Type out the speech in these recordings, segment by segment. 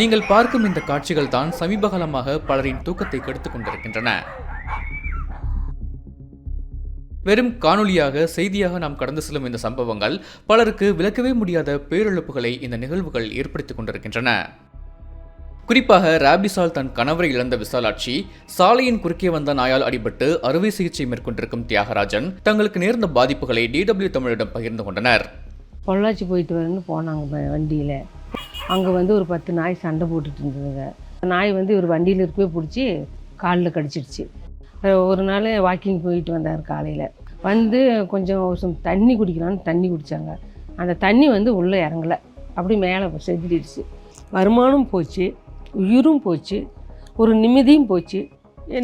நீங்கள் பார்க்கும் இந்த காட்சிகள் தான் சமீப காலமாக பலரின் தூக்கத்தை கெடுத்துக் கொண்டிருக்கின்றன. வெறும் காணொலியாக செய்தியாக நாம் கடந்து செல்லும் இந்த சம்பவங்கள் பலருக்கு விளக்கவே முடியாத பேரிழப்புகளை இந்த நிகழ்வுகள் ஏற்படுத்திக் கொண்டிருக்கின்றன. குறிப்பாக ராபிஸால் தன் கணவரை இழந்த விசாலாட்சி, சாலையின் குறுக்கே வந்த நாயால் அடிபட்டு அறுவை சிகிச்சை மேற்கொண்டிருக்கும் தியாகராஜன் தங்களுக்கு நேர்ந்த பாதிப்புகளை DW தமிழிடம் பகிர்ந்து கொண்டனர். பொள்ளாச்சி போயிட்டு வரேன்னு போனாங்க வண்டியில். அங்கே ஒரு 10 நாய் சண்டை போட்டுட்டு இருந்ததுங்க. நாய் ஒரு வண்டியில் இருக்கவே பிடிச்சி காலில் கடிச்சிடுச்சு. ஒரு நாள் வாக்கிங் போயிட்டு வந்தார். காலையில் கொஞ்சம் தண்ணி குடிக்கலான்னு தண்ணி குடித்தாங்க. அந்த தண்ணி உள்ளே இறங்கலை, அப்படி மேலே செஞ்சிடுச்சு. வருமானம் போச்சு, உயிரும் போச்சு, ஒரு நிம்மதியும் போச்சு.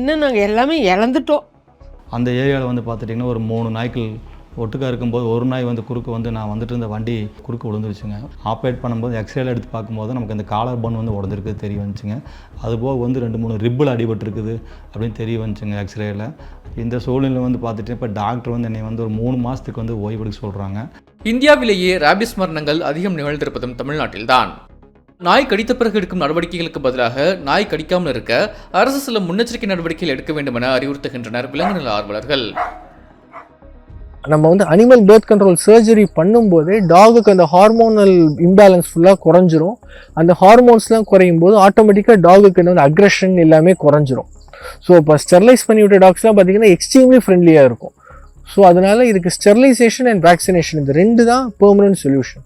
நாங்கள் எல்லாமே இழந்துட்டோம். அந்த ஏரியாவில் பார்த்துட்டிங்கன்னா ஒரு 3 நாய்க்கள் ஒட்டுக்கா இருக்கும்போது ஒரு நாய் குறுக்கு நான் வந்துட்டு இருந்த வண்டி குறுக்கு விழுந்துருச்சுங்க. ஆப்ரேட் பண்ணும்போது எக்ஸ்ரேல எடுத்து பார்க்கும்போது நமக்கு அந்த காலர் போன் உடஞ்சிருக்குது தெரிய வந்துச்சுங்க. அதுபோக 2-3 ரிப்பில் அடிபட்டுருக்குது அப்படின்னு தெரிய வந்துச்சுங்க எக்ஸ்ரேயில். இந்த சூழ்நிலை பார்த்துட்டு இப்போ டாக்டர் என்னை ஒரு 3 மாதத்துக்கு ஓய்வெடுக்க சொல்கிறாங்க. இந்தியாவிலேயே ராபிஸ் மரணங்கள் அதிகம் நிகழ்ந்திருப்பதும் தமிழ்நாட்டில்தான். நாய் கடித்த பிறகு எடுக்கும் நடவடிக்கைகளுக்கு பதிலாக நாய் கடிக்காமல் இருக்க அரசு சில முன்னெச்சரிக்கை நடவடிக்கைகள் எடுக்க வேண்டும் என அறிவுறுத்துகின்றனர் விலங்கு நல ஆர்வலர்கள். நம்ம அனிமல் பர்த் கண்ட்ரோல் சர்ஜரி பண்ணும்போது டாகுக்கு அந்த ஹார்மோனல் இம்பேலன்ஸ் ஃபுல்லாக குறைஞ்சிரும். அந்த ஹார்மோன்ஸ்லாம் குறையும் போது ஆட்டோமேட்டிக்காக டாகுக்கு அக்ரெஷன் எல்லாமே குறைஞ்சிரும். ஸோ இப்போ ஸ்டெர்லைஸ் பண்ணிவிட்ட டாக்ஸ்லாம் பார்த்தீங்கன்னா எக்ஸ்ட்ரீம்லி ஃப்ரெண்ட்லியாக இருக்கும். ஸோ அதனால் இதுக்கு ஸ்டெர்லைசேஷன் அண்ட் வேக்சினேஷன் இந்த 2 தான் பெர்மனன்ட் சொல்யூஷன்.